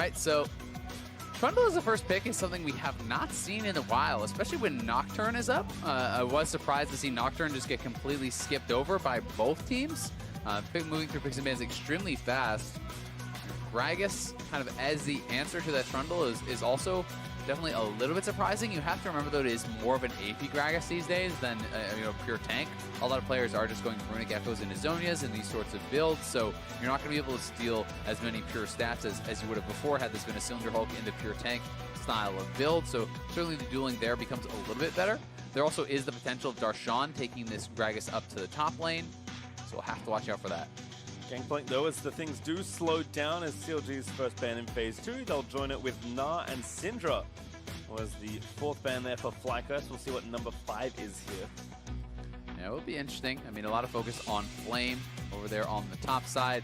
right, so Trundle as the first pick is something we have not seen in a while, especially when Nocturne is up. I was surprised to see Nocturne just get completely skipped over by both teams. Moving through picks and bans extremely fast. Gragas kind of as the answer to that Trundle is also definitely a little bit surprising. You have to remember, though, it is more of an AP Gragas these days than pure tank. A lot of players are just going Runic Echoes into Zonias and these sorts of builds, so you're not going to be able to steal as many pure stats as you would have before had this been a Cylinder Hulk into pure tank style of build. So certainly the dueling there becomes a little bit better. There also is the potential of Darshan taking this Gragas up to the top lane, so we'll have to watch out for that. Gangplank, though, as the things do slow down as CLG's first ban in Phase 2. They'll join it with Na and Syndra. Was the fourth ban there for FlyQuest. We'll see what number 5 is here. Yeah, it will be interesting. I mean, a lot of focus on Flame over there on the top side.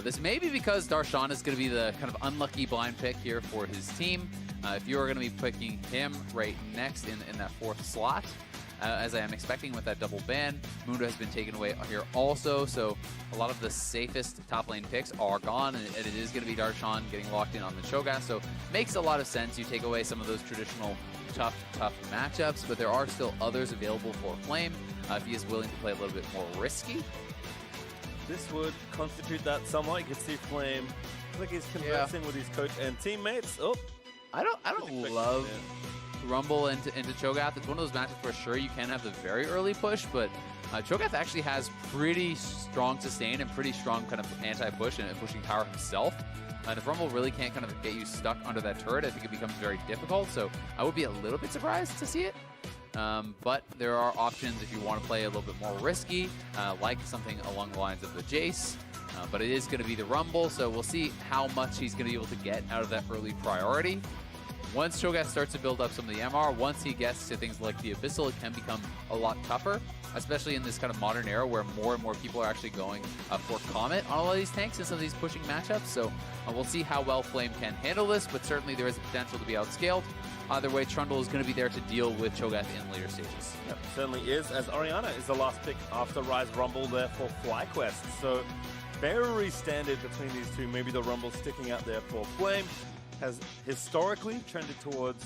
This may be because Darshan is going to be the kind of unlucky blind pick here for his team. If you are going to be picking him right next in that fourth slot, as I am expecting with that double ban, Mundo has been taken away here also, so a lot of the safest top lane picks are gone, and it is going to be Darshan getting locked in on the ChoGath, so makes a lot of sense. You take away some of those traditional tough matchups, but there are still others available for Flame if he is willing to play a little bit more risky. This would constitute that somewhat. You can see Flame, I think he's conversing with his coach and teammates. Oh, I don't love Rumble into ChoGath. It's one of those matches where sure you can have the very early push, but ChoGath actually has pretty strong sustain and pretty strong kind of anti-push and pushing power himself. And if Rumble really can't kind of get you stuck under that turret, I think it becomes very difficult. So I would be a little bit surprised to see it. But there are options if you want to play a little bit more risky, like something along the lines of the Jace. But it is going to be the Rumble, so we'll see how much he's going to be able to get out of that early priority. Once ChoGath starts to build up some of the MR, once he gets to things like the Abyssal, it can become a lot tougher, especially in this kind of modern era where more and more people are actually going for Comet on a lot of these tanks and some of these pushing matchups. So we'll see how well Flame can handle this, but certainly there is a potential to be outscaled. Either way, Trundle is going to be there to deal with ChoGath in later stages. Yep, certainly is, as Orianna is the last pick after Ryze Rumble there for FlyQuest. So very standard between these two. Maybe the Rumble sticking out there for Flame. Has historically trended towards,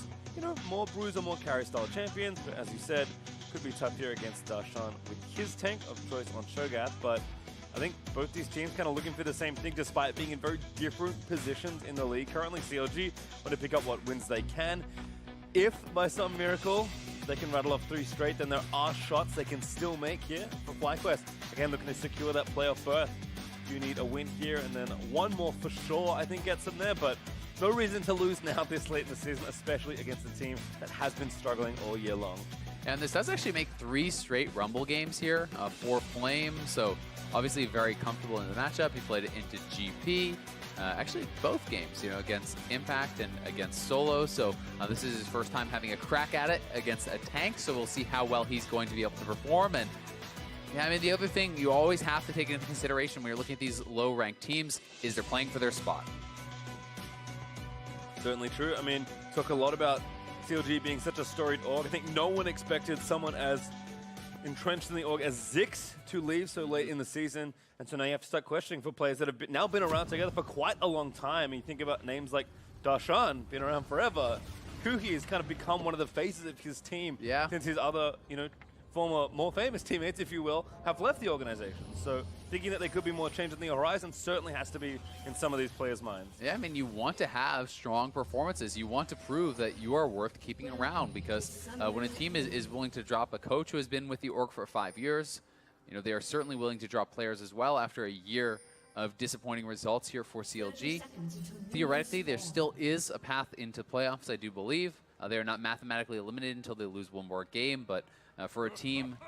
more bruiser, more carry style champions, but as you said, could be tough here against Darshan with his tank of choice on ChoGath. But I think both these teams kind of looking for the same thing despite being in very different positions in the league. Currently CLG want to pick up what wins they can. If by some miracle they can rattle off 3 straight, then there are shots they can still make here for FlyQuest. Again, looking to secure that playoff berth. You need a win here and then one more for sure, I think, gets them there, but no reason to lose now this late in the season, especially against a team that has been struggling all year long. And this does actually make 3 straight Rumble games here for Flame, so obviously very comfortable in the matchup. He played it into GP, actually both games, against Impact and against Solo, so this is his first time having a crack at it against a tank, so we'll see how well he's going to be able to perform. And yeah, I mean, the other thing you always have to take into consideration when you're looking at these low-ranked teams is they're playing for their spot. Certainly true. I mean, talk a lot about CLG being such a storied org. I think no one expected someone as entrenched in the org as Ziggs to leave so late in the season. And so now you have to start questioning for players that have now been around together for quite a long time. And you think about names like Darshan, been around forever. Huhi has kind of become one of the faces of his team since his other, former, more famous teammates, if you will, have left the organization. So thinking that there could be more change on the horizon certainly has to be in some of these players' minds. Yeah, I mean, you want to have strong performances. You want to prove that you are worth keeping around, because when a team is willing to drop a coach who has been with the org for 5 years, they are certainly willing to drop players as well after a year of disappointing results here for CLG. Theoretically, there still is a path into playoffs, I do believe. They are not mathematically eliminated until they lose one more game, but for a team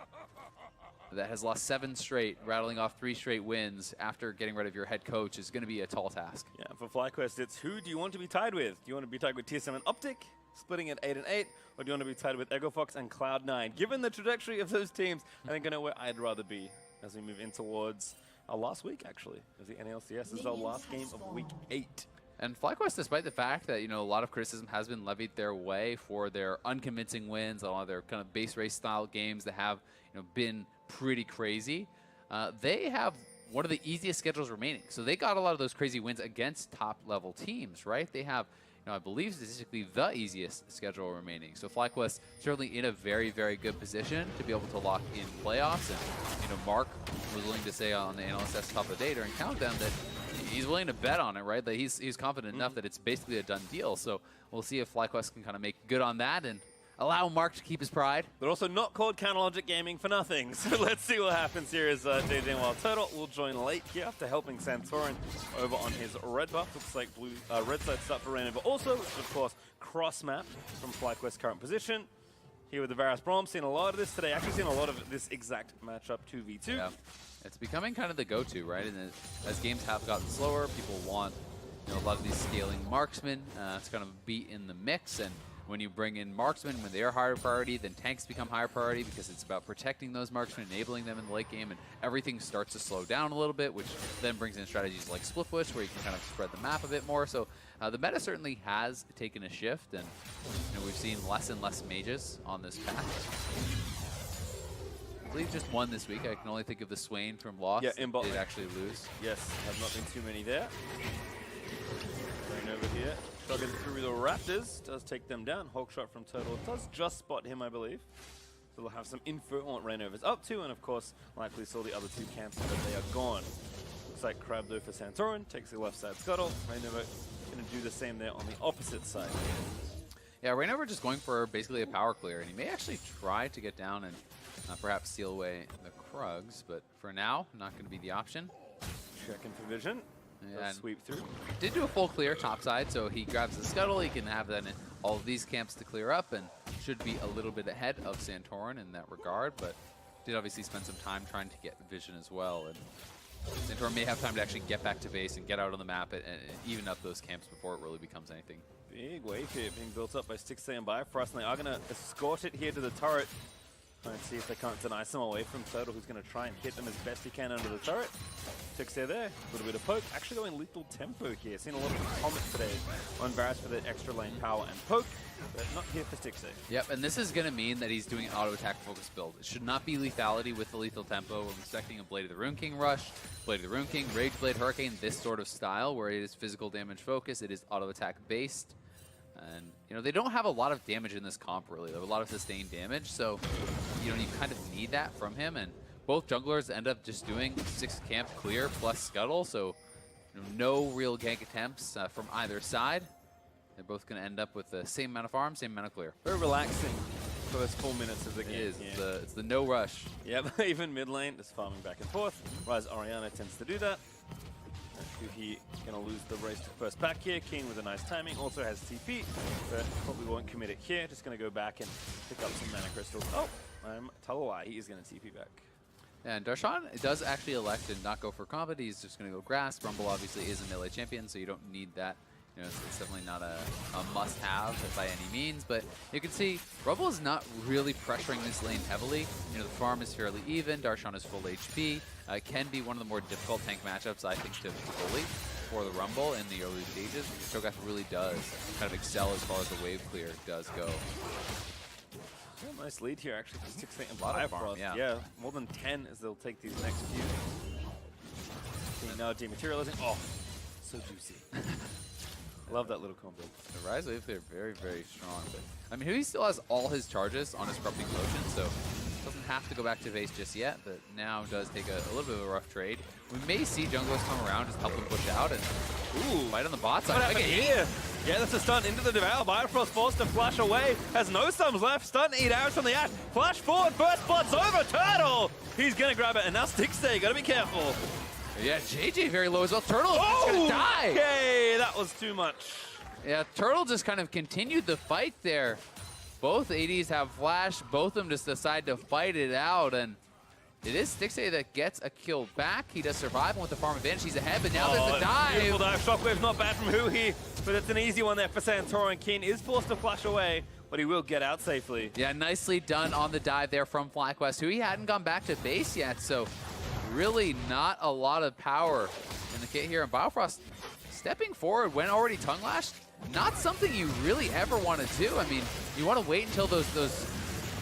that has lost 7 straight, rattling off 3 straight wins after getting rid of your head coach is going to be a tall task. Yeah, for FlyQuest, it's who do you want to be tied with? Do you want to be tied with TSM and Optic, splitting at 8 and 8, or do you want to be tied with EgoFox and Cloud9? Given the trajectory of those teams, I think I know where I'd rather be as we move in towards our last week, actually, as the NLCS is our last game of Week 8. And FlyQuest, despite the fact that, a lot of criticism has been levied their way for their unconvincing wins, a lot of their kind of base race style games that have, been pretty crazy, they have one of the easiest schedules remaining. So they got a lot of those crazy wins against top-level teams, right? They have, I believe statistically the easiest schedule remaining. So FlyQuest certainly in a very, very good position to be able to lock in playoffs. And, Mark was willing to say on the Analyst Desktop of the day during Countdown that he's willing to bet on it, right? That he's confident enough that it's basically a done deal. So we'll see if FlyQuest can kind of make good on that and allow Mark to keep his pride. They're also not called Counterlogic Gaming for nothing. So let's see what happens here as JayJ and WildTurtle will join late here after helping Santorin over on his red buff. Looks like red side start for ReignOver also, which is of course cross-map from FlyQuest's current position. Here with the Varus Braum, seen a lot of this today. Actually seen a lot of this exact matchup 2v2. Yeah. It's becoming kind of the go-to, right? And as games have gotten slower, people want a lot of these scaling marksmen to kind of be in the mix. And when you bring in marksmen, when they are higher priority, then tanks become higher priority because it's about protecting those marksmen, enabling them in the late game, and everything starts to slow down a little bit, which then brings in strategies like split push, where you can kind of spread the map a bit more. So the meta certainly has taken a shift, and we've seen less and less mages on this path. I believe just one this week. I can only think of the Swain from Lost. Yeah, in bot did lane. actually lose. Yes, have not been too many there. ReignOver here. Chugging through the Raptors. Does take them down. Hulk shot from Turtle. Does just spot him, I believe. So we'll have some info on what ReignOver's up to. And of course, likely saw the other two camps, but they are gone. Looks like Crab though for Santorin. Takes the left side scuttle. ReignOver going to do the same there on the opposite side. Yeah, ReignOver just going for basically a power clear. And he may actually try to get down and perhaps steal away the Krugs, but for now, not going to be the option. Checking for vision. And sweep through. Did do a full clear top side, so he grabs the scuttle. He can have then all of these camps to clear up and should be a little bit ahead of Santorin in that regard, but did obviously spend some time trying to get vision as well. And Santorin may have time to actually get back to base and get out on the map and even up those camps before it really becomes anything. Big wave here being built up by Stixxay and Biofrost, and they are going to escort it here to the turret. Try and see if they can't deny some away from Turtle, who's going to try and hit them as best he can under the turret. Stixxay there, a little bit of poke. Actually going lethal tempo here. Seen a lot of comments today on Varus for the extra lane power and poke, but not here for Stixxay. Yep, and this is going to mean that he's doing an auto attack focus build. It should not be lethality with the lethal tempo. I'm expecting a Blade of the Rune King rush, Blade of the Rune King, Rage Blade Hurricane, this sort of style where it is physical damage focus, it is auto attack based. And, they don't have a lot of damage in this comp, really. They have a lot of sustained damage, so, you kind of need that from him. And both junglers end up just doing 6 camp clear plus scuttle, so no real gank attempts from either side. They're both going to end up with the same amount of farm, same amount of clear. Very relaxing first 4 minutes of the game. It is. It's the no rush. Yep, even mid lane, just farming back and forth. Ryze Orianna tends to do that. Huhi going to lose the race to first back here. Keane with a nice timing, also has TP, but probably won't commit it here. Just going to go back and pick up some mana crystals. Oh, I'm telling a lie, he is going to TP back. And Darshan does actually elect to not go for combat. He's just going to go grass. Rumble obviously is a melee champion, so you don't need that. It's definitely not a must-have by any means, but you can see Rumble is not really pressuring this lane heavily. The farm is fairly even. Darshan is full HP. Can be one of the more difficult tank matchups, I think, to bully for the Rumble in the early stages. ChoGath really does kind of excel as far as the wave clear does go. Yeah, nice lead here, actually, for Stixxay and Biofrost. Yeah, more than 10 as they'll take these next few. Now dematerializing. Oh, so juicy. Love that little combo. The Ryze wave clear very, very strong. But Huhi still has all his charges on his corrupting potion, so doesn't have to go back to base just yet, but now does take a little bit of a rough trade. We may see junglers come around, just help them push out, and fight on the bot side. What happened here? Yeah, that's a stun into the Devour. Biofrost forced to flash away. Has no sums left. Stun, eat arrows from the Ashe. Flash forward, first blood's over. Turtle! He's gonna grab it, and now Stixxay, gotta be careful. Yeah, JayJ very low as well. Turtle is gonna die. Okay, that was too much. Yeah, Turtle just kind of continued the fight there. Both ADs have flash. Both of them just decide to fight it out, and it is Stixxay that gets a kill back. He does survive, and with the farm advantage, he's ahead, but now there's the dive. Beautiful dive. Shockwave's not bad from Huhi, but it's an easy one there for Santorin. Keane is forced to flash away, but he will get out safely. Yeah, nicely done on the dive there from FlyQuest, who he hadn't gone back to base yet, so really not a lot of power in the kit here. And Biofrost stepping forward when already tongue lashed, not something you really ever want to do. You want to wait until those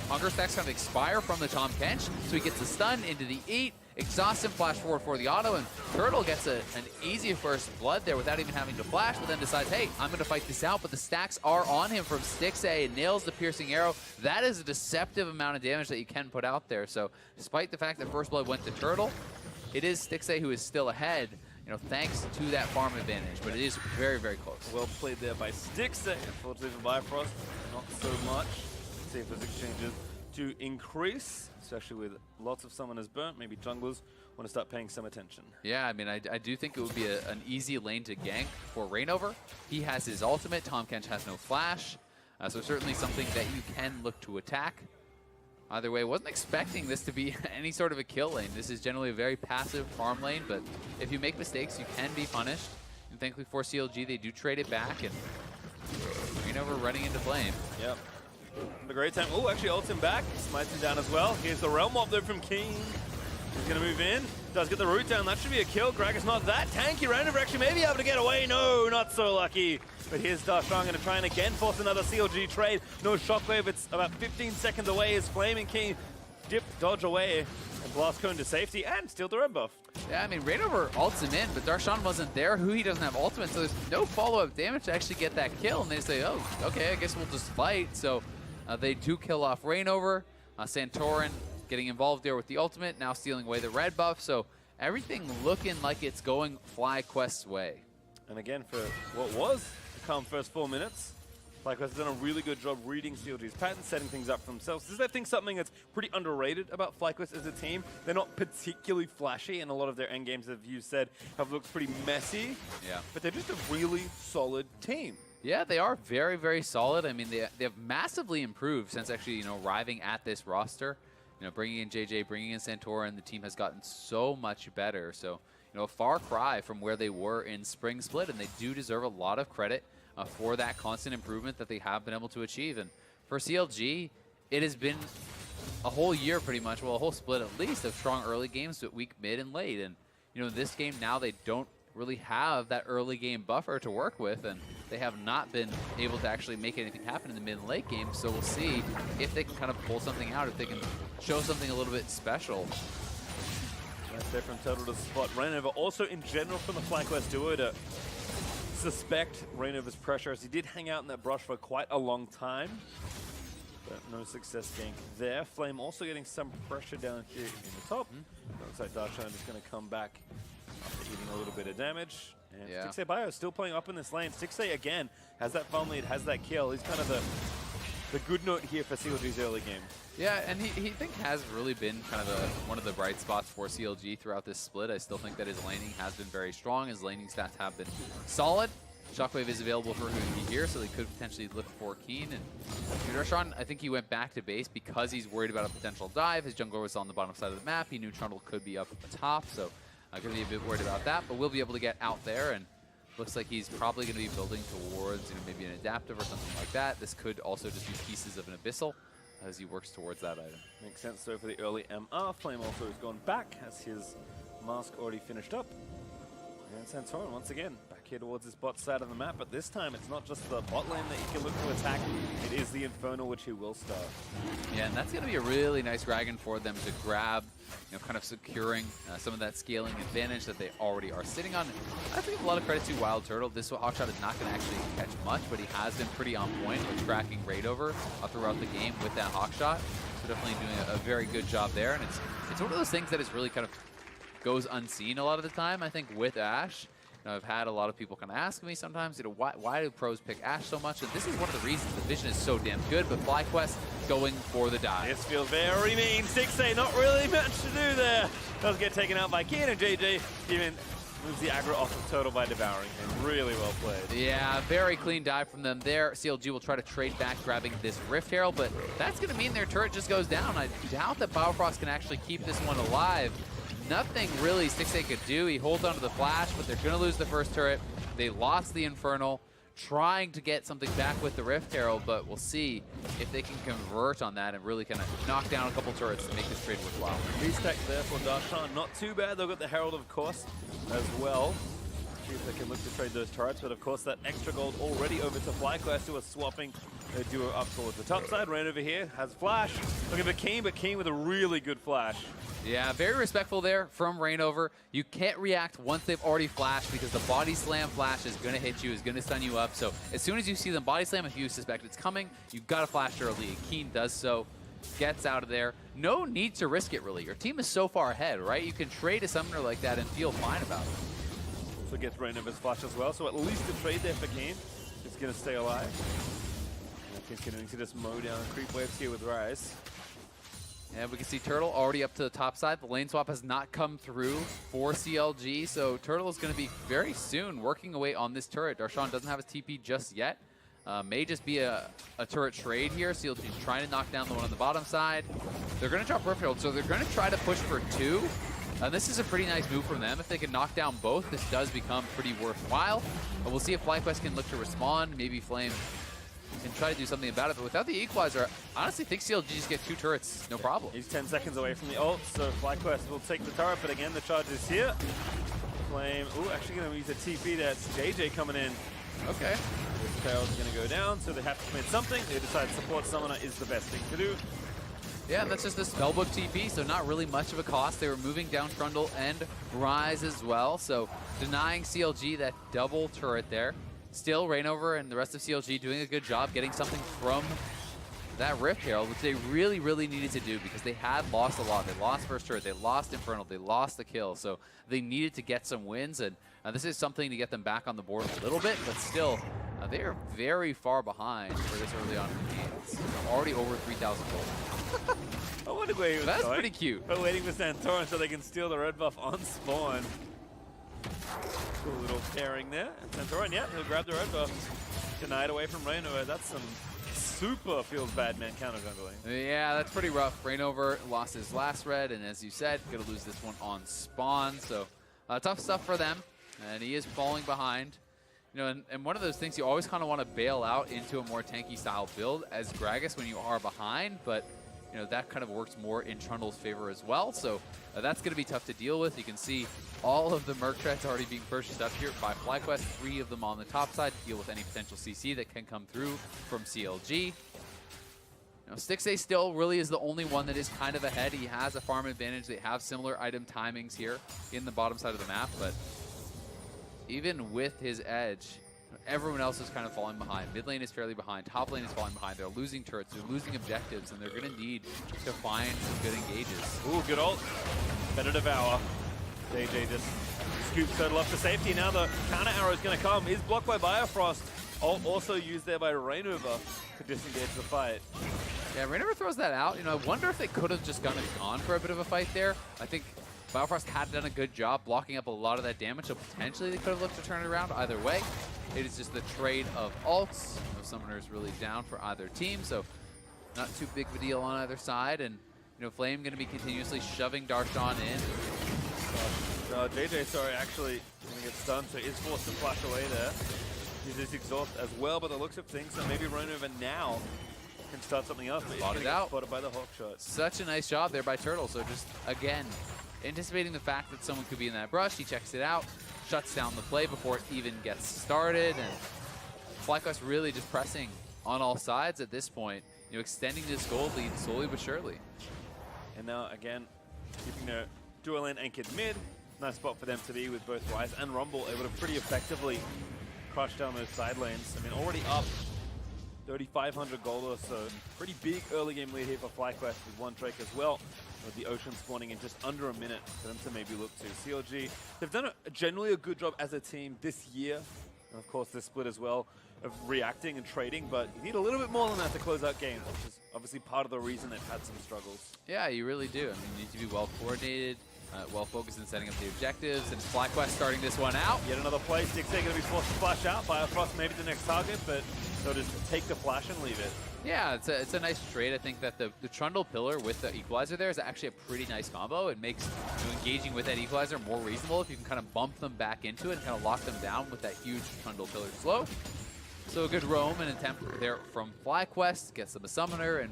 hunger stacks kind of expire from the Tahm Kench, so he gets the stun into the 8, exhausts him, flash forward for the auto, and Turtle gets an easy first blood there without even having to flash, but then decides, hey, I'm going to fight this out, but the stacks are on him from Stixxay, and nails the piercing arrow. That is a deceptive amount of damage that you can put out there. So despite the fact that first blood went to Turtle, it is Stixxay who is still ahead, you know, thanks to that farm advantage, but it is very, very close. Well played there by Stixxay. Unfortunately for Biofrost, not so much. Let's see if those exchanges to increase, especially with lots of summoners burnt. Maybe junglers want to start paying some attention. Yeah, I mean, I do think it would be an easy lane to gank for ReignOver. He has his ultimate. Tahm Kench has no flash, so certainly something that you can look to attack. Either way, wasn't expecting this to be any sort of a kill lane. This is generally a very passive farm lane, but if you make mistakes, you can be punished. And thankfully for CLG, they do trade it back, and ReignOver running into flame. Yep. A great time. Oh, actually ults him back. Smites him down as well. Here's the Realm Mob though from Keane. He's going to move in. Does get the root down. That should be a kill. Gragas not that tanky. ReignOver actually may be able to get away. No, not so lucky. But here's Darshan going to try and again force another CLG trade. No shockwave. It's about 15 seconds away. His Flaming King dip, dodge away, and blast cone to safety, and steal the red buff. Yeah, I mean, ReignOver ults him in, but Darshan wasn't there. Huhi doesn't have ultimate, so there's no follow-up damage to actually get that kill. And they say, oh, okay, I guess we'll just fight. So they do kill off ReignOver. Santorin getting involved there with the ultimate, now stealing away the red buff. So everything looking like it's going FlyQuest's way. And again, for what was the calm first 4 minutes, FlyQuest has done a really good job reading CLG's patterns, setting things up for themselves. This is, I think, something that's pretty underrated about FlyQuest as a team. They're not particularly flashy, and a lot of their end games, as you said, have looked pretty messy. Yeah. But they're just a really solid team. Yeah, they are very, very solid. I mean, they have massively improved since actually, you know, arriving at this roster. You know, bringing in JayJ, bringing in Santorin, the team has gotten so much better. So, you know, a far cry from where they were in Spring Split, and they do deserve a lot of credit for that constant improvement that they have been able to achieve. And for CLG, it has been a whole year pretty much, well, a whole split at least, of strong early games, but weak, mid, and late. And, you know, in this game now they don't really have that early game buffer to work with, and they have not been able to actually make anything happen in the mid and late game. So we'll see if they can kind of pull something out, if they can show something a little bit special. Nice there from Turtle to spot ReignOver. Also in general from the FlyQuest duo to suspect ReignOver's pressure, as he did hang out in that brush for quite a long time. But no success gank there. Flame also getting some pressure down here in the top. Looks like Darshan is going to come back after eating a little bit of damage. And yeah. Stixxay Bio still playing up in this lane. Stixxay again has that farm lead, has that kill. He's kind of the good note here for CLG's early game. Yeah, and he has really been kind of one of the bright spots for CLG throughout this split. I still think that his laning has been very strong. His laning stats have been solid. Shockwave is available for Huhi here, so they could potentially look for Keane. And Darshan, I think he went back to base because he's worried about a potential dive. His jungler was on the bottom side of the map. He knew Trundle could be up at the top, so I'm going to be a bit worried about that. But we'll be able to get out there, and looks like he's probably going to be building towards, you know, maybe an adaptive or something like that. This could also just be pieces of an abyssal as he works towards that item. Makes sense though for the early MR. Flame also has gone back, has his mask already finished up. And Santorin once again back here towards his bot side of the map, but this time it's not just the bot lane that he can look to attack, it is the Infernal, which he will start. Yeah, and that's going to be a really nice dragon for them to grab, you know, kind of securing some of that scaling advantage that they already are sitting on. I have to give a lot of credit to WildTurtle. This hawkshot is not going to actually catch much, but he has been pretty on point with tracking ReignOver throughout the game with that hawkshot. So definitely doing a very good job there, and it's one of those things that is really kind of goes unseen a lot of the time, I think, with Ashe. You know, I've had a lot of people kind of ask me sometimes, you know, why do pros pick Ashe so much? And this is one of the reasons. The vision is so damn good, but FlyQuest going for the dive. This feels very mean. Stixxay not really much to do there. Does get taken out by Keane, and JayJ even moves the aggro off of Turtle by devouring him. Really well played. Yeah, very clean dive from them there. CLG will try to trade back, grabbing this Rift Herald, but that's going to mean their turret just goes down. I doubt that Biofrost can actually keep this one alive. Nothing really Stixxay could do. He holds onto the flash, but they're going to lose the first turret. They lost the Infernal, trying to get something back with the Rift Herald, but we'll see if they can convert on that and really kind of knock down a couple turrets to make this trade worthwhile. Restack there for Darshan. Not too bad. They've got the Herald, of course, as well. See if they can look to trade those turrets, but of course that extra gold already over to FlyQuest, who are swapping They do it up towards the top side. ReignOver here has flash. Looking for Keane, but Keane with a really good flash. Yeah, very respectful there from ReignOver. You can't react once they've already flashed because the body slam flash is going to hit you, is going to stun you up. So as soon as you see them body slam, if you suspect it's coming, you've got to flash early. And Keane does so, gets out of there. No need to risk it, really. Your team is so far ahead, right? You can trade a summoner like that and feel fine about it. Also gets ReignOver's flash as well, so at least the trade there for Keane is going to stay alive. And he's going to just mow down creep waves here with Ryze. And we can see Turtle already up to the top side. The lane swap has not come through for CLG, so Turtle is going to be very soon working away on this turret. Darshan doesn't have his TP just yet. May just be a turret trade here. CLG is trying to knock down the one on the bottom side. They're going to drop Rift Herald, so they're going to try to push for 2. This is a pretty nice move from them. If they can knock down both, this does become pretty worthwhile. But we'll see if FlyQuest can look to respond. Maybe Flame can try to do something about it, but without the equalizer, I honestly think CLG just get 2 turrets, no problem. He's 10 seconds away from the ult, so FlyQuest will take the turret, but again, the charge is here. Flame, ooh, actually going to use a TP there. It's JayJ coming in. Okay. This tail's going to go down, so they have to commit something. They decide support summoner is the best thing to do. Yeah, and that's just a spellbook TP, so not really much of a cost. They were moving down Trundle and Ryze as well, so denying CLG that double turret there. Still, ReignOver and the rest of CLG doing a good job getting something from that Rift Herald, which they really, really needed to do because they had lost a lot. They lost first turret, they lost Infernal, they lost the kill, so they needed to get some wins, and this is something to get them back on the board a little bit, but still, they are very far behind for this early on in the game. It's already over 3,000 gold. I wonder where he was That's going. pretty cute. But waiting for Santorin so they can steal the red buff on spawn. Cool little pairing there. And Santorin, yeah, he'll grab the red buff. Denied away from ReignOver. That's some super feels bad man counter jungling. Yeah, that's pretty rough. ReignOver lost his last red, and as you said, gonna lose this one on spawn. So tough stuff for them, and he is falling behind. You know, and one of those things you always kind of want to bail out into a more tanky style build as Gragas when you are behind, but you know, that kind of works more in Trundle's favor as well. So that's going to be tough to deal with. You can see all of the Merc Treads already being purchased up here by FlyQuest, 3 of them on the top side to deal with any potential CC that can come through from CLG. You know, Stixxay still really is the only one that is kind of ahead. He has a farm advantage. They have similar item timings here in the bottom side of the map, but even with his edge, everyone else is kind of falling behind. Mid lane is fairly behind. Top lane is falling behind. They're losing turrets. They're losing objectives, and they're going to need to find some good engages. Ooh, good ult. Better devour. JayJ just scoops Turtle off to safety. Now the counter arrow is going to come. Is blocked by Biofrost. Ult also used there by ReignOver to disengage the fight. Yeah, ReignOver throws that out. You know, I wonder if they could have just gone for a bit of a fight there. I think Biofrost had done a good job blocking up a lot of that damage, so potentially they could have looked to turn it around either way. It is just the trade of ults. No summoners really down for either team, so not too big of a deal on either side. And you know, Flame going to be continuously shoving Darshan in. JayJ, sorry, actually going to get stunned, so is forced to flash away there. Uses exhaust as well, by the looks of things, so maybe ReignOver now can start something else. But Spotted out. Spotted by the hawk shot. Such a nice job there by Turtle. So just again, anticipating the fact that someone could be in that brush, he checks it out, shuts down the play before it even gets started, and FlyQuest really just pressing on all sides at this point, you know, extending this gold lead slowly but surely. And now again, keeping their dual lane anchored mid. Nice spot for them to be with both Ryze and Rumble able to pretty effectively crush down those side lanes. I mean, already up 3,500 gold or so. Pretty big early game lead here for FlyQuest with one Drake as well, with the Ocean spawning in just under a minute for them to maybe look to. CLG, they've done generally a good job as a team this year, and of course this split as well, of reacting and trading, but you need a little bit more than that to close out games, which is obviously part of the reason they've had some struggles. Yeah, you really do. I mean, you need to be well coordinated, well focused in setting up the objectives, and FlyQuest starting this one out. Yet another play. Stixxay going to be forced to flash out. Biofrost maybe the next target, but they'll just take the flash and leave it. Yeah, it's a nice trade. I think that the Trundle pillar with the equalizer there is actually a pretty nice combo. It makes engaging with that equalizer more reasonable if you can kind of bump them back into it and kind of lock them down with that huge Trundle pillar slow. So a good roam and attempt there from FlyQuest, gets them a summoner, and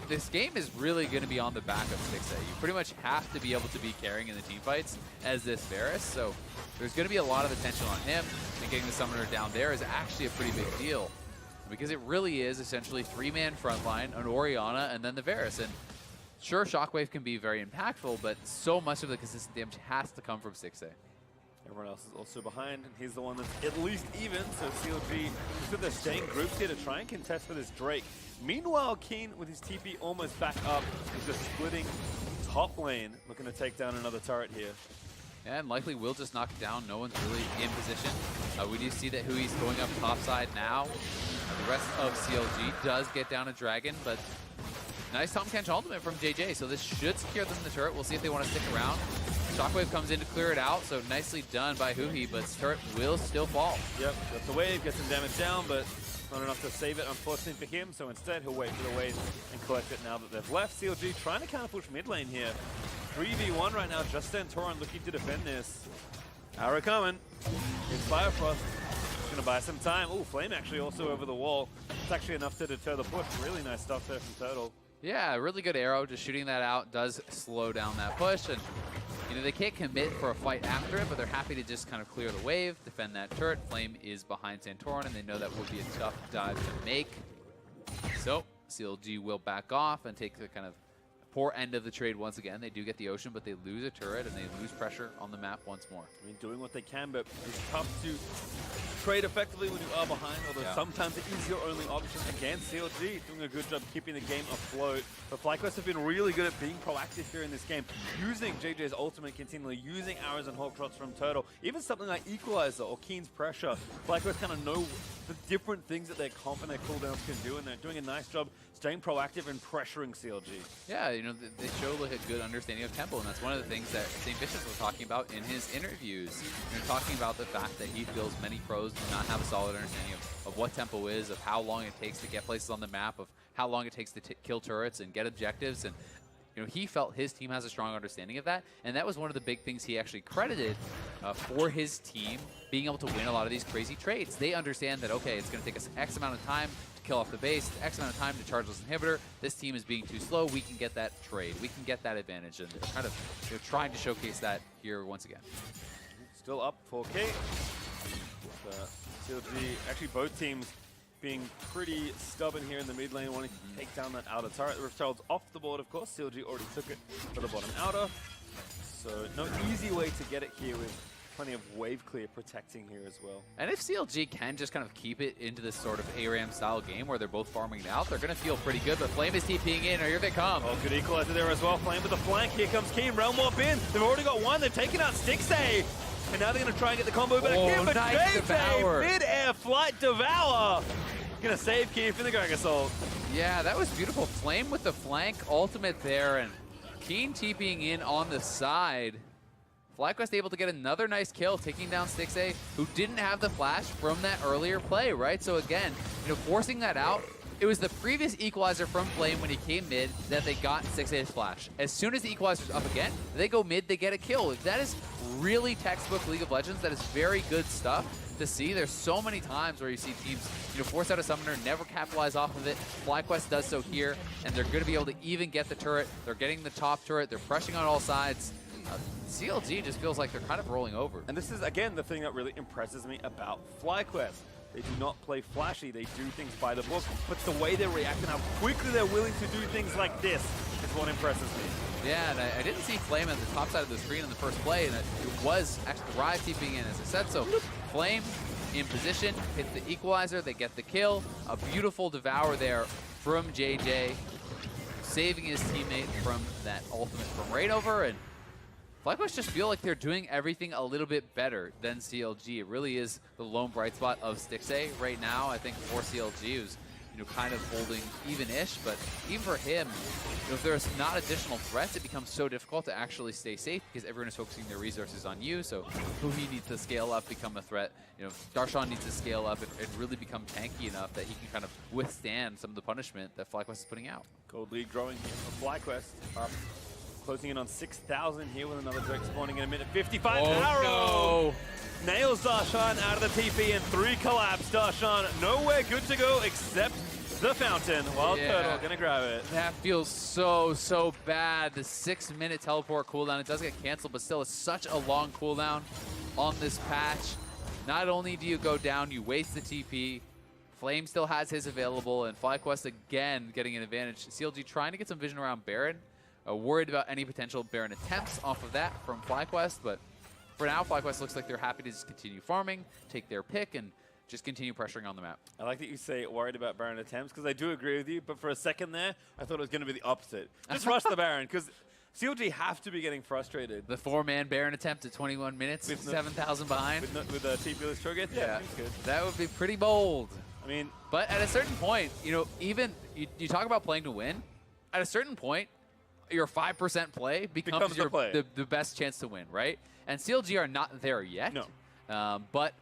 this game is really going to be on the back of Stixxay. You pretty much have to be able to be carrying in the team fights as this Varus, so there's going to be a lot of attention on him, and getting the summoner down there is actually a pretty big deal. because it really is essentially 3-man frontline, an Orianna, and then the Varus. And sure, Shockwave can be very impactful, but so much of the consistent damage has to come from Stixxay. Everyone else is also behind, and he's the one that's at least even, so CLG, so they're staying grouped here to try and contest for this Drake. Meanwhile, Keane, with his TP almost back up, is just splitting top lane, looking to take down another turret here. Yeah, and likely will just knock it down. No one's really in position. We do see that Huhi's going up top side now. The rest of CLG does get down a dragon, but nice Tahm Kench ultimate from JayJ, so this should secure them in the turret. We'll see if they want to stick around. Shockwave comes in to clear it out, so nicely done by Huhi, but turret will still fall. Yep, gets the wave, gets some damage down, but not enough to save it, unfortunately for him, so instead he'll wait for the wave and collect it now that they've left. CLG trying to counter push mid lane here. 3v1 right now, just Santorin looking to defend this. Arrow coming. It's Biofrost. It's going to buy some time. Oh, Flame actually also over the wall. It's actually enough to deter the push. Really nice stuff there from Turtle. Yeah, really good arrow. Just shooting that out does slow down that push. And, you know, they can't commit for a fight after it, but they're happy to just kind of clear the wave, defend that turret. Flame is behind Santorin, and they know that will be a tough dive to make. So, CLG will back off and take the kind of poor end of the trade once again. They do get the ocean, but they lose a turret and they lose pressure on the map once more. I mean, doing what they can, but it's tough to trade effectively when you are behind, although sometimes it is your only option. Again, CLG doing a good job keeping the game afloat. But FlyQuest have been really good at being proactive here in this game, using JJ's ultimate continually, using arrows and hawk shots from Turtle, even something like Equalizer or Keane's pressure. FlyQuest kind of know the different things that their comp and their cooldowns can do, and they're doing a nice job staying proactive and pressuring CLG. Yeah, you know, they show like a good understanding of tempo, and that's one of the things that St. Vicious was talking about in his interviews. You're talking about the fact that he feels many pros do not have a solid understanding of what tempo is, of how long it takes to get places on the map, of how long it takes to kill turrets and get objectives. And you know, he felt his team has a strong understanding of that, and that was one of the big things he actually credited for his team being able to win a lot of these crazy trades. They understand that, okay, it's going to take us X amount of time to kill off the base, X amount of time to charge this inhibitor. This team is being too slow. We can get that trade. We can get that advantage, and they're kind of trying to showcase that here once again. Still up 4K. CLG, actually both teams being pretty stubborn here in the mid lane, wanting to take down that outer turret. The Rift off the board, of course. CLG already took it for the bottom outer. So no easy way to get it here with plenty of wave clear protecting here as well. And if CLG can just kind of keep it into this sort of ARAM style game where they're both farming it out, they're going to feel pretty good. But Flame is TPing in, or here they come. Oh, good equalizer there as well. Flame with the flank. Here comes Keane. Realm Warp in. They've already got one. They've taken out Stixxay. And now they're going to try and get the combo back in. But nice Devour. Mid-air flight Devour. Going to save Keane from the Gragas ult. Yeah, that was beautiful. Flame with the flank ultimate there, and Keane TPing in on the side. FlyQuest able to get another nice kill, taking down Stixxay, who didn't have the flash from that earlier play, right? So again, you know, forcing that out, it was the previous equalizer from Flame when he came mid that they got Stixxay's flash. As soon as the equalizer's up again, they go mid, they get a kill. That is really textbook League of Legends. That is very good stuff to see. There's so many times where you see teams, you know, force out a summoner, never capitalize off of it. FlyQuest does so here, and they're going to be able to even get the turret. They're getting the top turret. They're pressing on all sides. CLG just feels like they're kind of rolling over. And this is, again, the thing that really impresses me about FlyQuest. They do not play flashy. They do things by the book. But the way they react and how quickly they're willing to do things like this is what impresses me. Yeah, and I didn't see Flame at the top side of the screen in the first play, and it was actually Ryze TPing in, as I said. So Flame in position, hit the equalizer, they get the kill. A beautiful Devour there from JayJ, saving his teammate from that ultimate from ReignOver. And FlyQuest just feel like they're doing everything a little bit better than CLG. It really is the lone bright spot of Stixxay right now. I think for CLG, who's, you know, kind of holding even-ish, but even for him, you know, if there's not additional threats, it becomes so difficult to actually stay safe because everyone is focusing their resources on you. So Huhi needs to scale up, become a threat. You know, Darshan needs to scale up and really become tanky enough that he can kind of withstand some of the punishment that FlyQuest is putting out. Gold lead growing here for FlyQuest. Closing in on 6,000 here with another Drake spawning in a minute. 55 arrow! No. Nails Darshan out of the TP and 3 collapse. Darshan nowhere good to go except the fountain. WildTurtle gonna grab it. That feels so bad. The 6-minute teleport cooldown, it does get canceled, but still it's such a long cooldown on this patch. Not only do you go down, you waste the TP. Flame still has his available, and FlyQuest again getting an advantage. CLG trying to get some vision around Baron. Worried about any potential Baron attempts off of that from FlyQuest, but for now, FlyQuest looks like they're happy to just continue farming, take their pick, and just continue pressuring on the map. I like that you say worried about Baron attempts, because I do agree with you, but for a second there, I thought it was going to be the opposite. Just rush the Baron, because CLG have to be getting frustrated. The 4-man Baron attempt at 21 minutes, with 7,000 behind. With TP-less ChoGath? Yeah, that's good. That would be pretty bold. I mean, but at a certain point, you know, even you talk about playing to win, at a certain point, your 5% play becomes the best chance to win, right? And CLG are not there yet. No. But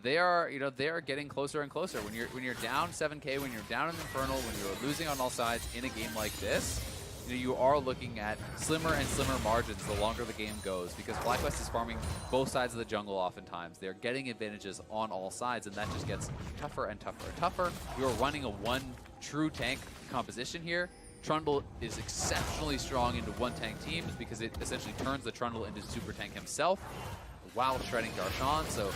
they are, you know, they are getting closer and closer. When you're down 7K, when you're down in Infernal, when you're losing on all sides in a game like this, you know, you are looking at slimmer and slimmer margins the longer the game goes, because FlyQuest is farming both sides of the jungle oftentimes. They're getting advantages on all sides, and that just gets tougher and tougher and tougher. You're running a one true tank composition here. Trundle is exceptionally strong into one-tank teams because it essentially turns the Trundle into super tank himself while shredding Darshan. So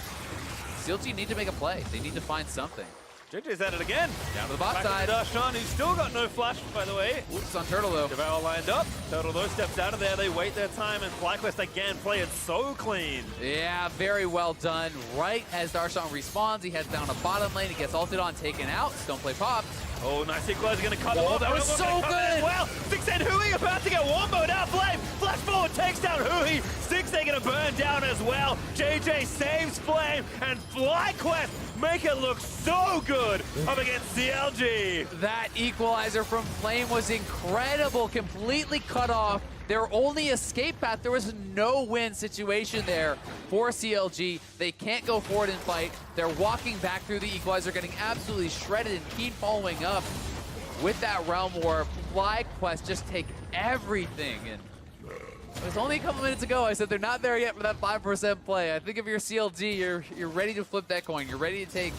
CLG need to make a play. They need to find something. JJ's at it again. Down to the bot side. Darshan, who's still got no flash, by the way. Oops, on Turtle, though. Devour lined up. Turtle, though, steps out of there. They wait their time, and FlyQuest again play it so clean. Yeah, very well done. Right as Darshan respawns, he heads down to bottom lane. He gets ulted on, taken out. Stone play popped. Oh, nice equalizer going to cut him off. That was so good. Well, Stixxay and Huhi about to get womboed out. Flame, flash forward, takes down Huhi. Stixxay going to burn down as well. JayJ saves Flame, and FlyQuest make it look so good up against CLG. That equalizer from Flame was incredible, completely cut off their only escape path. There was no win situation there for CLG. They can't go forward and fight. They're walking back through the equalizer, getting absolutely shredded, and Keane following up with that Realm War. FlyQuest just take everything. And it was only a couple minutes ago I said they're not there yet for that 5% play. I think if you're CLG, you're ready to flip that coin. You're ready to take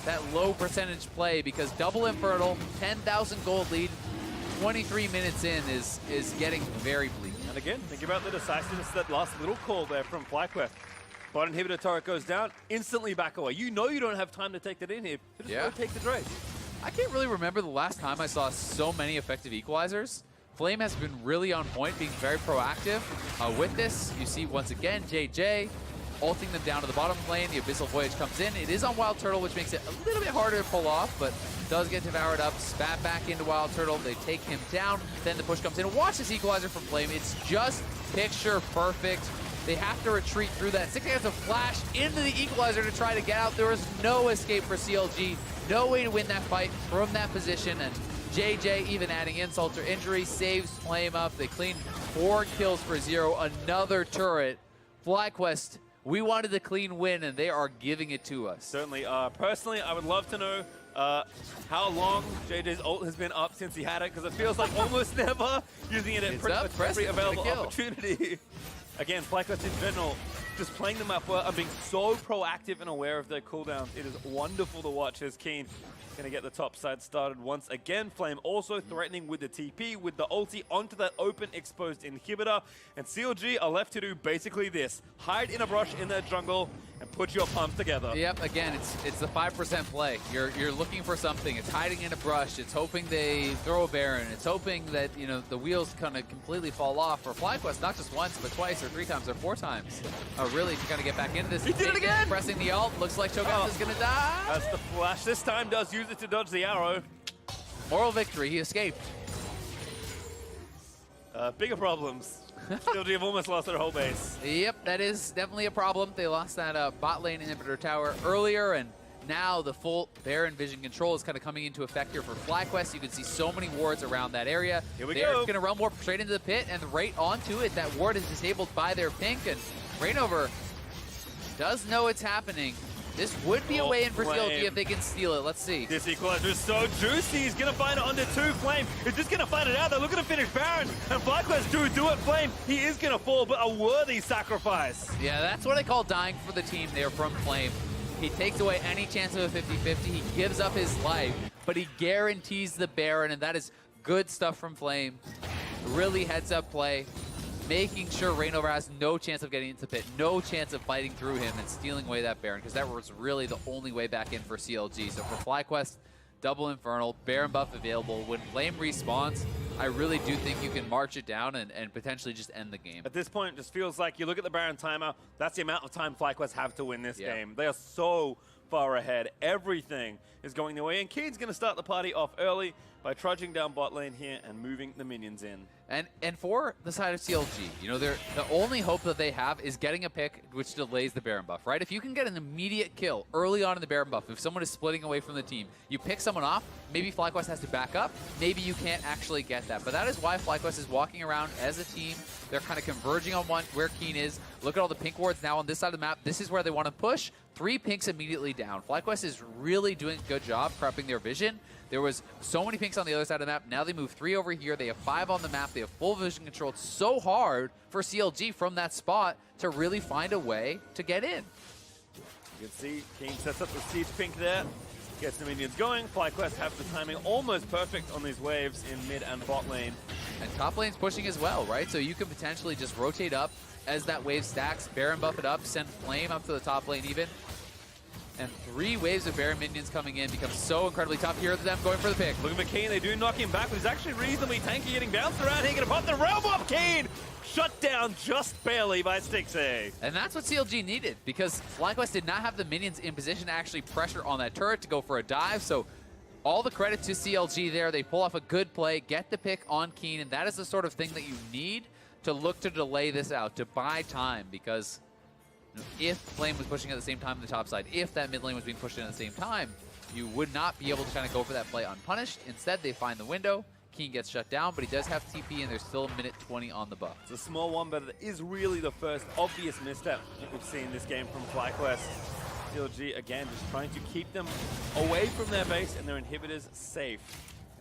that low percentage play, because double Infernal, 10,000 gold lead, 23 minutes in is getting very bleak. And again, think about the decisiveness, that last little call there from FlyQuest. Bot inhibitor turret goes down, instantly back away. You know you don't have time to take that in here. Just go take the Drake. I can't really remember the last time I saw so many effective equalizers. Flame has been really on point, being very proactive. With this, you see once again JayJ ulting them down to the bottom lane. The Abyssal Voyage comes in. It is on WildTurtle, which makes it a little bit harder to pull off, but does get devoured up. Spat back into WildTurtle. They take him down. Then the push comes in. Watch this equalizer from Flame. It's just picture perfect. They have to retreat through that. Stixxay has to flash into the equalizer to try to get out. There is no escape for CLG. No way to win that fight from that position. And JayJ, even adding insult to injury, saves Flame up. They clean 4 kills for 0. Another turret. FlyQuest, we wanted the clean win, and they are giving it to us. Certainly. Personally, I would love to know how long JayJ's ult has been up since he had it, because it feels like almost never using it at pretty much every available opportunity. Again, FlyQuest in general, just playing them up well and being so proactive and aware of their cooldowns. It is wonderful to watch as Keane going to get the top side started once again. Flame also threatening with the TP, with the ulti onto that open exposed inhibitor. And CLG are left to do basically this. Hide in a brush in their jungle and put your pumps together. Yep, again, it's the 5% play. You're looking for something. It's hiding in a brush. It's hoping they throw a Baron. It's hoping that, you know, the wheels kind of completely fall off. For FlyQuest, not just once, but twice or 3 times or 4 times. Really to kind of get back into this. He did it again! Pressing the ult. Looks like ChoGath is going to die. As the flash this time does use it to dodge the arrow. Moral victory. He escaped. Bigger problems. CLG have almost lost their whole base. Yep, that is definitely a problem. They lost that bot lane inhibitor tower earlier, and now the full Baron vision control is kind of coming into effect here for FlyQuest. You can see so many wards around that area. Here we They're go. going to run more straight into the pit and right onto it. That ward is disabled by their pink, and ReignOver does know it's happening. This would be a way in for CLG if they can steal it. Let's see. This equalizer is so juicy. He's going to find it under 2. Flame is just going to find it out. They're looking to finish Baron. And FlyQuest do it. Flame, he is going to fall, but a worthy sacrifice. Yeah, that's what I call dying for the team there from Flame. He takes away any chance of a 50-50. He gives up his life, but he guarantees the Baron, and that is good stuff from Flame. Really heads-up play. making sure ReignOver has no chance of getting into the pit, no chance of fighting through him and stealing away that Baron, because that was really the only way back in for CLG. So for FlyQuest, double Infernal, Baron buff available. When Flame respawns, I really do think you can march it down and potentially just end the game. At this point, it just feels like you look at the Baron timer, that's the amount of time FlyQuest have to win this game. They are so far ahead. Everything is going their way, and Keane's going to start the party off early by trudging down bot lane here and moving the minions in. And for the side of CLG, you know, the only hope that they have is getting a pick which delays the Baron buff, right? If you can get an immediate kill early on in the Baron buff, if someone is splitting away from the team, you pick someone off, maybe FlyQuest has to back up, maybe you can't actually get that. But that is why FlyQuest is walking around as a team. They're kind of converging on where Keane is. Look at all the pink wards now on this side of the map. This is where they want to push. 3 pinks immediately down. FlyQuest is really doing a good job prepping their vision. There was so many pinks on the other side of the map. Now they move 3 over here. They have 5 on the map. They have full vision control. It's so hard for CLG from that spot to really find a way to get in. You can see Keane sets up the siege pink there. Gets the minions going. FlyQuest have the timing almost perfect on these waves in mid and bot lane. And top lane's pushing as well, right? So you can potentially just rotate up as that wave stacks, Baron buff it up, send Flame up to the top lane even. And 3 waves of Baron minions coming in becomes so incredibly tough. Here are them going for the pick. Look at Keane, they do knock him back, but he's actually reasonably tanky, getting bounced around. He's gonna pop the realm up, Keane! Shut down just barely by Stixxay. And that's what CLG needed, because FlyQuest did not have the minions in position to actually pressure on that turret to go for a dive. So all the credit to CLG there. They pull off a good play, get the pick on Keane, and that is the sort of thing that you need to look to delay this out, to buy time, because if Flame was pushing at the same time on the top side, if that mid lane was being pushed in at the same time, you would not be able to kind of go for that play unpunished. Instead, they find the window. Keane gets shut down, but he does have TP, and there's still a minute 20 on the buff. It's a small one, but it is really the first obvious misstep that we've seen this game from FlyQuest. CLG, again, just trying to keep them away from their base and their inhibitors safe.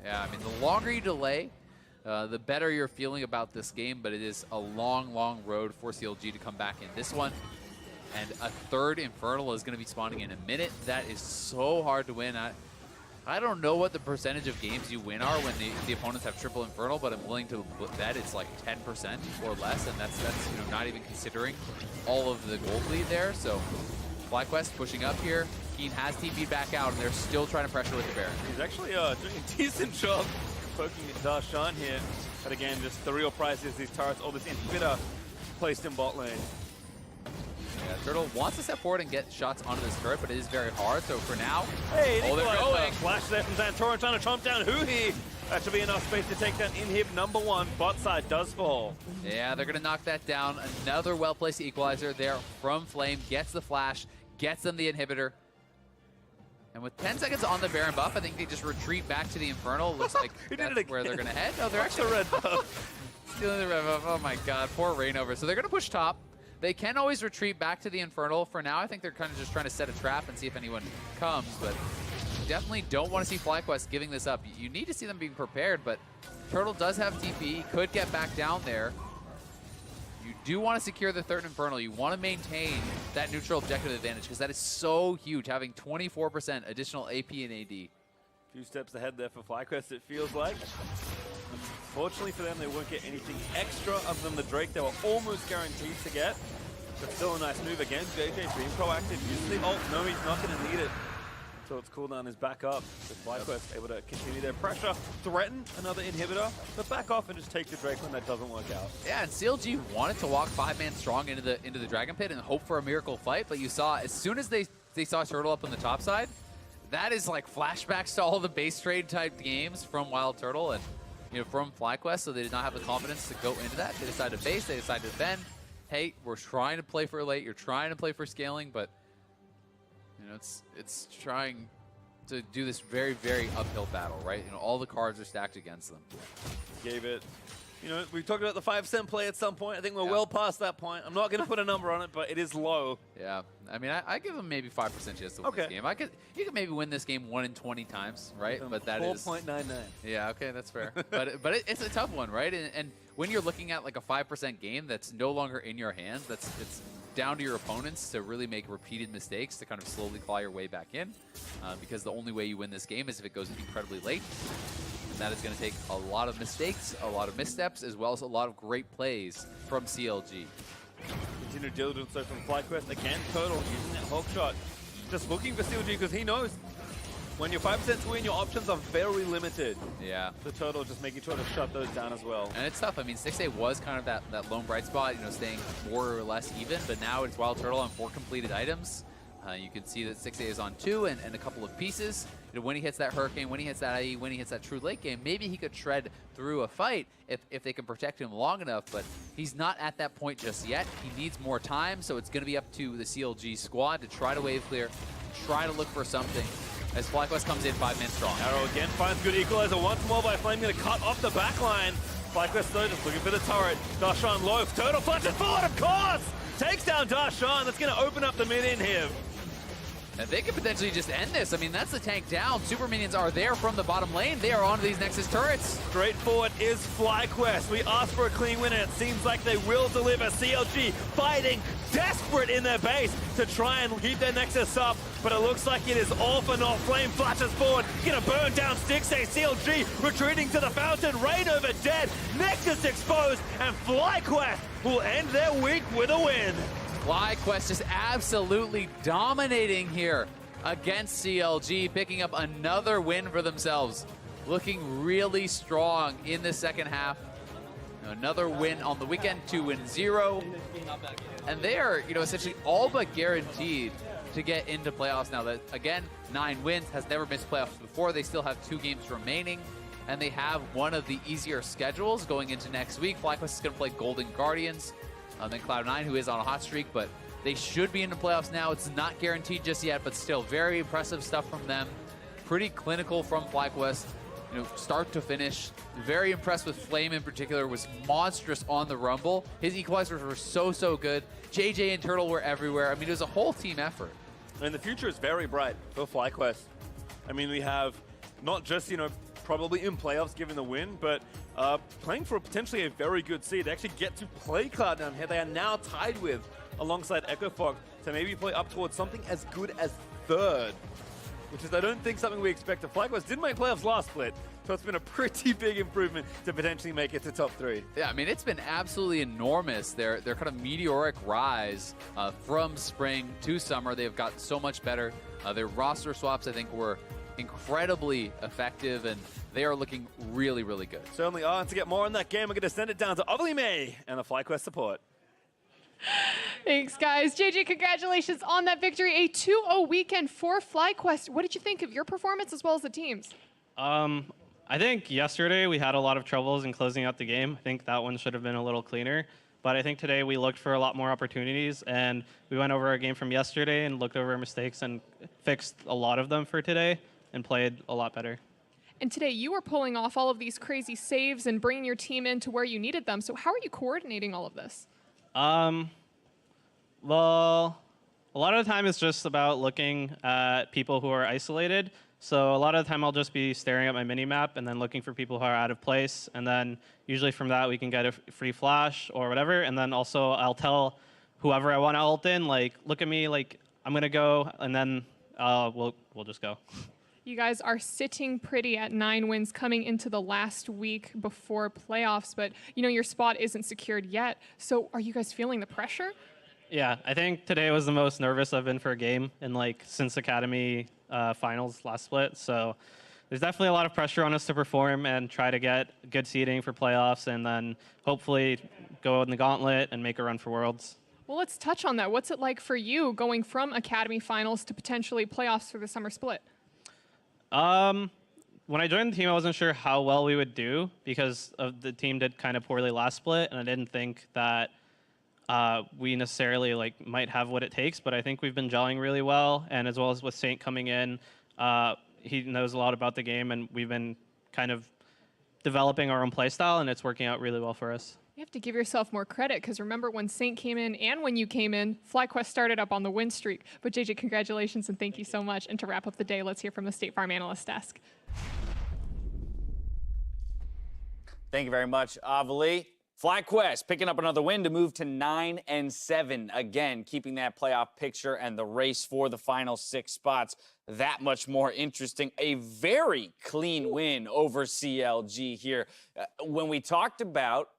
Yeah, I mean, the longer you delay, the better you're feeling about this game, but it is a long, long road for CLG to come back in this one. And a 3rd Infernal is going to be spawning in a minute. That is so hard to win. I don't know what the percentage of games you win are when the opponents have triple Infernal, but I'm willing to bet it's like 10% or less, and that's you know, not even considering all of the gold lead there. So FlyQuest pushing up here. Keane has TP'd back out, and they're still trying to pressure with the Baron. He's actually doing a decent job poking at Darshan here. But again, just the real price is these turrets, all this inhibitor placed in bot lane. Yeah, Turtle wants to step forward and get shots onto this turret, but it is very hard. So for now, hey, they're going. Flash there from Santorin trying to trump down Huhi. That should be enough space to take down inhib number 1. Bot side does fall. Yeah, they're going to knock that down. Another well-placed equalizer there from Flame. Gets the flash, gets them the inhibitor. And with 10 seconds on the Baron buff, I think they just retreat back to the Infernal. Looks like that's where they're going to head. Oh, they're actually red buff. Stealing the red buff. Oh my god, poor ReignOver. So they're going to push top. They can always retreat back to the Infernal. For now, I think they're kind of just trying to set a trap and see if anyone comes, but definitely don't want to see FlyQuest giving this up. You need to see them being prepared, but Turtle does have TP, could get back down there. You do want to secure the 3rd Infernal. You want to maintain that neutral objective advantage, because that is so huge, having 24% additional AP and AD. A few steps ahead there for FlyQuest, it feels like. Fortunately for them, they won't get anything extra other than the Drake they were almost guaranteed to get. But still a nice move again. JayJ being proactive, using the ult. No, he's not going to need it until its cooldown is back up. So FlyQuest able to continue their pressure, threaten another inhibitor, but back off and just take the Drake when that doesn't work out. Yeah, and CLG wanted to walk 5-man strong into the Dragon Pit and hope for a miracle fight, but you saw as soon as they saw Turtle up on the top side, that is like flashbacks to all the base trade type games from WildTurtle and from FlyQuest, so they did not have the confidence to go into that. They decided to base, they decided to defend. Hey, we're trying to play for late, you're trying to play for scaling, but it's trying to do this very, very uphill battle, right? All the cards are stacked against them. Gave it. We talked about the 5-cent play at some point. I think we're well past that point. I'm not going to put a number on it, but it is low. Yeah. I mean, I give them maybe 5% chance to win this game. You could maybe win this game 1 in 20 times, right? But that 4.99. Yeah, okay, that's fair. but it's a tough one, right? And when you're looking at like a 5% game that's no longer in your hands, it's down to your opponents to really make repeated mistakes to kind of slowly claw your way back in. Because the only way you win this game is if it goes incredibly late. that is going to take a lot of mistakes, a lot of missteps, as well as a lot of great plays from CLG. Continued diligence so from FlyQuest. Again, Turtle using that hook shot. Just looking for CLG because he knows when you're 5% to win, your options are very limited. Yeah. The Turtle just making sure to shut those down as well. And it's tough. I mean, Stixxay was kind of that lone bright spot, you know, staying more or less even, but now it's WildTurtle on 4 completed items. You can see that Stixxay is on 2 and a couple of pieces. You know, when he hits that Hurricane, when he hits that IE, when he hits that true late game, maybe he could shred through a fight if they can protect him long enough, but he's not at that point just yet. He needs more time, so it's going to be up to the CLG squad to try to wave clear, try to look for something as FlyQuest comes in 5 men strong. Arrow again finds good equalizer once more by Flame, going to cut off the back line. FlyQuest though just looking for the turret. Darshan low, Turtle flashes forward, of course! Takes down Darshan, that's going to open up the mid in here. And they could potentially just end this. I mean, that's the tank down. Super minions are there from the bottom lane. They are onto these Nexus turrets. Straightforward is FlyQuest. We asked for a clean win, and it seems like they will deliver. CLG fighting, desperate in their base to try and keep their Nexus up, but it looks like it is all for naught. Flame flashes forward, gonna burn down Stixxay. CLG retreating to the fountain. ReignOver dead, Nexus exposed, and FlyQuest will end their week with a win. FlyQuest is absolutely dominating here against CLG, picking up another win for themselves. Looking really strong in the second half. Another win on the weekend, 2-0. And they are, you know, essentially all but guaranteed to get into playoffs now. That, again, 9 wins, has never missed playoffs before. They still have 2 games remaining, and they have one of the easier schedules going into next week. FlyQuest is going to play Golden Guardians. Then Cloud9, who is on a hot streak, but they should be in the playoffs now. It's not guaranteed just yet, but still very impressive stuff from them. Pretty clinical from FlyQuest, you know, start to finish. Very impressed with Flame in particular, was monstrous on the Rumble. His equalizers were so good. JayJ and Turtle were everywhere. I mean, it was a whole team effort. And the future is very bright for FlyQuest. I mean, we have not just, you know, probably in playoffs given the win, but playing for potentially a very good seed. They actually get to play Cloud9 here. They are now tied with, alongside Echo Fog, to maybe play up towards something as good as 3rd, which is, I don't think, something we expect. FlyQuest did make playoffs last split, so it's been a pretty big improvement to potentially make it to top 3. Yeah, I mean, it's been absolutely enormous. Their kind of meteoric rise from spring to summer. They've got so much better. Their roster swaps, I think, were incredibly effective, and they are looking really good. Certainly are. And to get more on that game, we're going to send it down to Ovely May and the FlyQuest support. Thanks, guys. JayJ, congratulations on that victory. A 2-0 weekend for FlyQuest. What did you think of your performance as well as the team's? I think yesterday we had a lot of troubles in closing out the game. I think that one should have been a little cleaner. But I think today we looked for a lot more opportunities, and we went over our game from yesterday and looked over our mistakes and fixed a lot of them for today and played a lot better. And today you were pulling off all of these crazy saves and bringing your team into where you needed them. So how are you coordinating all of this? Well, a lot of the time it's just about looking at people who are isolated. So a lot of the time I'll just be staring at my mini-map and then looking for people who are out of place. And then usually from that we can get a free flash or whatever. And then also I'll tell whoever I want to ult in, like, look at me, like, I'm going to go, and then we'll just go. You guys are sitting pretty at 9 wins coming into the last week before playoffs, but you know your spot isn't secured yet. So are you guys feeling the pressure? Yeah, I think today was the most nervous I've been for a game in like since Academy finals last split. So there's definitely a lot of pressure on us to perform and try to get good seeding for playoffs, and then hopefully go in the gauntlet and make a run for Worlds. Well, let's touch on that. What's it like for you going from Academy finals to potentially playoffs for the summer split? When I joined the team, I wasn't sure how well we would do because of the team did kind of poorly last split, and I didn't think that we necessarily like might have what it takes. But I think we've been gelling really well, and as well as with Saint coming in, he knows a lot about the game, and we've been kind of developing our own play style, and it's working out really well for us. You have to give yourself more credit, because remember when Saint came in and when you came in, FlyQuest started up on the win streak. But JayJ, congratulations and thank you so much. And to wrap up the day, let's hear from the State Farm Analyst Desk. Thank you very much, Ovely. FlyQuest picking up another win to move to 9-7. Again, keeping that playoff picture and the race for the final 6 spots that much more interesting. A very clean win over CLG here. When we talked about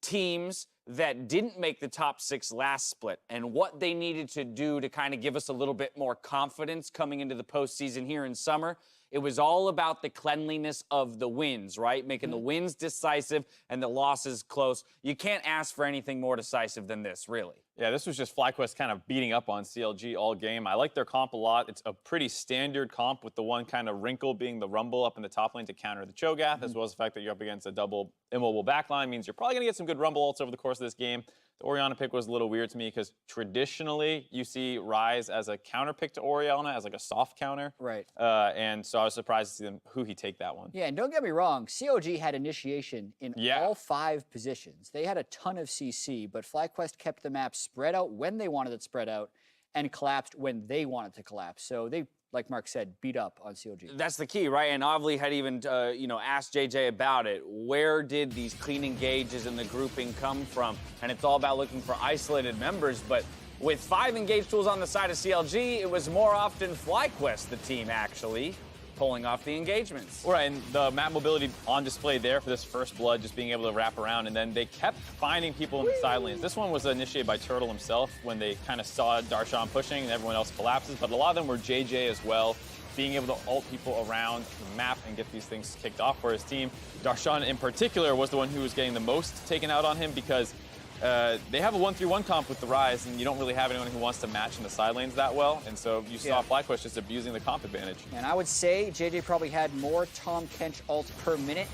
teams that didn't make the top 6 last split and what they needed to do to kind of give us a little bit more confidence coming into the postseason here in summer, it was all about the cleanliness of the wins, right? Making the wins decisive and the losses close. You can't ask for anything more decisive than this, really. Yeah, this was just FlyQuest kind of beating up on CLG all game. I like their comp a lot. It's a pretty standard comp with the one kind of wrinkle being the Rumble up in the top lane to counter the ChoGath, as well as the fact that you're up against a double immobile backline means you're probably going to get some good Rumble ults over the course of this game. The Orianna pick was a little weird to me because traditionally you see Ryze as a counter pick to Orianna, as like a soft counter. Right. And so I was surprised to see them Huhi take that one. Yeah, and don't get me wrong, CLG had initiation in all 5 positions. They had a ton of CC, but FlyQuest kept the map spread out when they wanted it spread out and collapsed when they wanted to collapse. So they, like Mark said, beat up on CLG. That's the key, right? And Ovly had even, asked JayJ about it. Where did these clean engages and the grouping come from? And it's all about looking for isolated members, but with 5 engage tools on the side of CLG, it was more often FlyQuest, the team, actually pulling off the engagements. Right, and the map mobility on display there for this first blood, just being able to wrap around, and then they kept finding people in the side lanes. This one was initiated by Turtle himself when they kind of saw Darshan pushing and everyone else collapses, but a lot of them were JayJ as well, being able to ult people around the map and get these things kicked off for his team. Darshan in particular was the one who was getting the most taken out on him because they have a 1-3-1 comp with the Ryze, and you don't really have anyone who wants to match in the side lanes that well, and so you saw FlyQuest just abusing the comp advantage. And I would say JayJ probably had more Tahm Kench ults per minute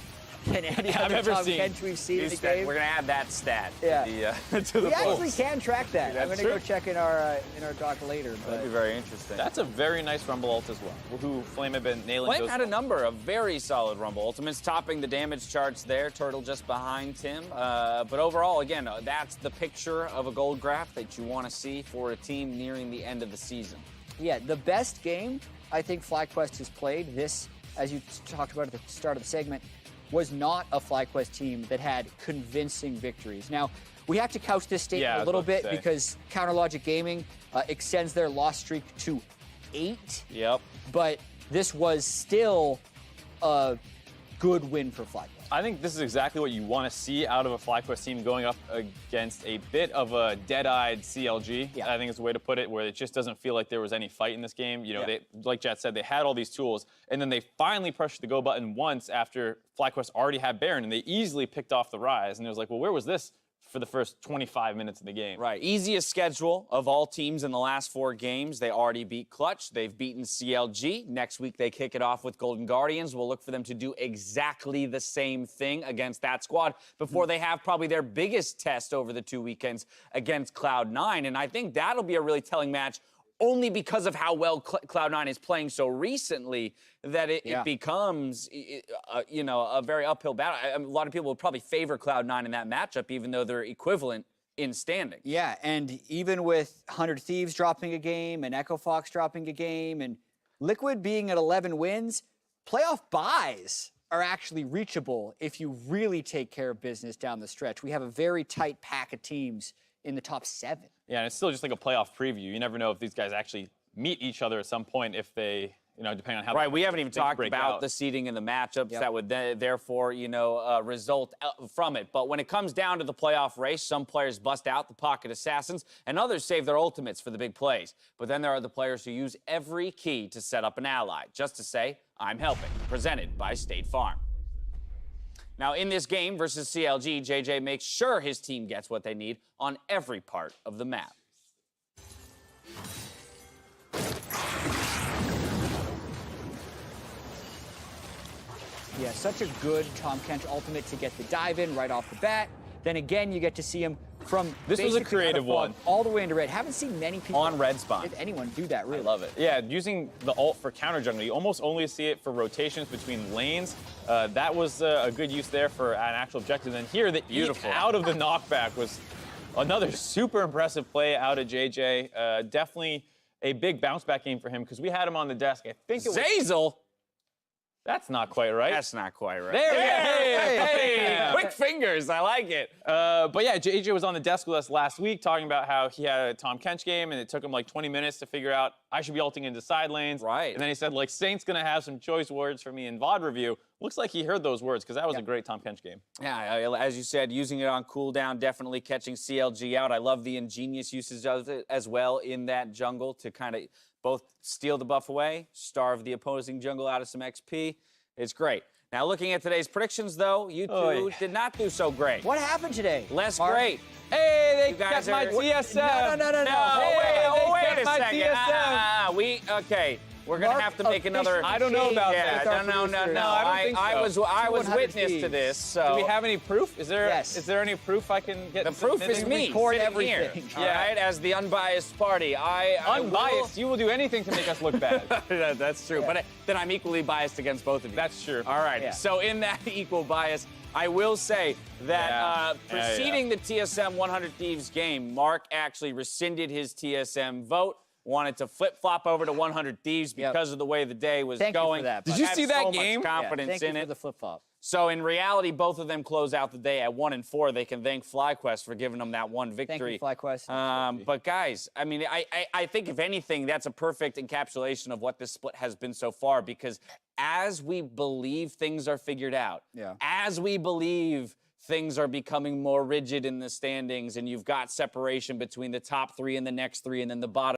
than any other ever Tahm seen. Kench we've seen in the game. We're going to add that stat to the we actually post. can track that. I'm going to go check in our doc later. But That'd be very interesting. That's a very nice Rumble ult as well. Who Flame had been nailing Flame those had a number of very solid Rumble ultimates, topping the damage charts there. Turtle just behind him. But overall, again, that's the picture of a gold graph that you want to see for a team nearing the end of the season. yeah, the best game I think FlyQuest has played, this, as you talked about at the start of the segment, was not a FlyQuest team that had convincing victories. Now, we have to couch this statement a little bit because Counter Logic Gaming extends their loss streak to 8. Yep. But this was still a good win for FlyQuest. I think this is exactly what you want to see out of a FlyQuest team going up against a bit of a dead-eyed CLG. Yeah. I think is the way to put it, where it just doesn't feel like there was any fight in this game. You know, they, like Jet said, they had all these tools, and then they finally pressured the go button once after FlyQuest already had Baron, and they easily picked off the Ryze. And it was like, well, where was this for the first 25 minutes of the game? Right. Easiest schedule of all teams in the last 4 games. They already beat Clutch. They've beaten CLG. Next week, they kick it off with Golden Guardians. We'll look for them to do exactly the same thing against that squad before they have probably their biggest test over the 2 weekends against Cloud9. And I think that'll be a really telling match only because of how well Cloud9 is playing so recently that it becomes, a very uphill battle. A lot of people would probably favor Cloud9 in that matchup, even though they're equivalent in standing. Yeah, and even with 100 Thieves dropping a game and Echo Fox dropping a game and Liquid being at 11 wins, playoff buys are actually reachable if you really take care of business down the stretch. We have a very tight pack of teams in the top 7. Yeah, and it's still just like a playoff preview. You never know if these guys actually meet each other at some point, if they, depending on how. Right, we haven't even talked about the seeding and the matchups that would therefore, result from it. But when it comes down to the playoff race, some players bust out the pocket assassins, and others save their ultimates for the big plays. But then there are the players who use every key to set up an ally, just to say, I'm helping. Presented by State Farm. Now, in this game versus CLG, JayJ makes sure his team gets what they need on every part of the map. Yeah, such a good Tahm Kench ultimate to get the dive in right off the bat. Then again, you get to see him from This was a creative one. all the way into red. Haven't seen many people on red spawn. If anyone do that, really. I love it. Yeah, using the ult for counter jungle, you almost only see it for rotations between lanes. That was a good use there for an actual objective. And here, the eke out of the knockback was another super impressive play out of JayJ. Definitely a big bounce back game for him because we had him on the desk. I think it was Azael. That's not quite right. That's not quite right. There we go. Hey, quick fingers. I like it. But yeah, JayJ was on the desk with us last week talking about how he had a Tahm Kench game and it took him like 20 minutes to figure out I should be ulting into side lanes. Right. And then he said, like, Saint's going to have some choice words for me in VOD review. Looks like he heard those words because that was a great Tahm Kench game. Yeah, as you said, using it on cooldown, definitely catching CLG out. I love the ingenious usage of it as well in that jungle to kind of both steal the buff away, starve the opposing jungle out of some XP. It's great. Now, looking at today's predictions, though, you two did not do so great. What happened today? Less Mark? great. Hey, they You guys kept my are- TSM. No. Wait a my second. TSM. Okay. We're gonna Mark have to make another. officially I don't know about Yeah, that. no. No, I don't think so. I was 200 witness to thieves. this. So Do we have any proof? Is there Yes. is there any proof I can get? the proof is submitted? me record sitting everything. here. All right, as the unbiased party. I Unbiased. You will do anything to make us look bad. That's true. But then I'm equally biased against both of you. That's true. All right. Yeah. So in that equal bias, I will say that preceding the TSM 100 Thieves game, Mark actually rescinded his TSM vote. Wanted to flip-flop over to 100 Thieves because of the way the day was Thank you for going. that, Did you Had see that so much game? confidence Thank you in for it. the flip-flop. So in reality, both of them close out the day at 1-4. They can thank FlyQuest for giving them that one victory. Thank you, FlyQuest. But guys, I mean, I think if anything, that's a perfect encapsulation of what this split has been so far. Because as we believe things are figured out, as we believe things are becoming more rigid in the standings, and you've got separation between the top three and the next three, and then the bottom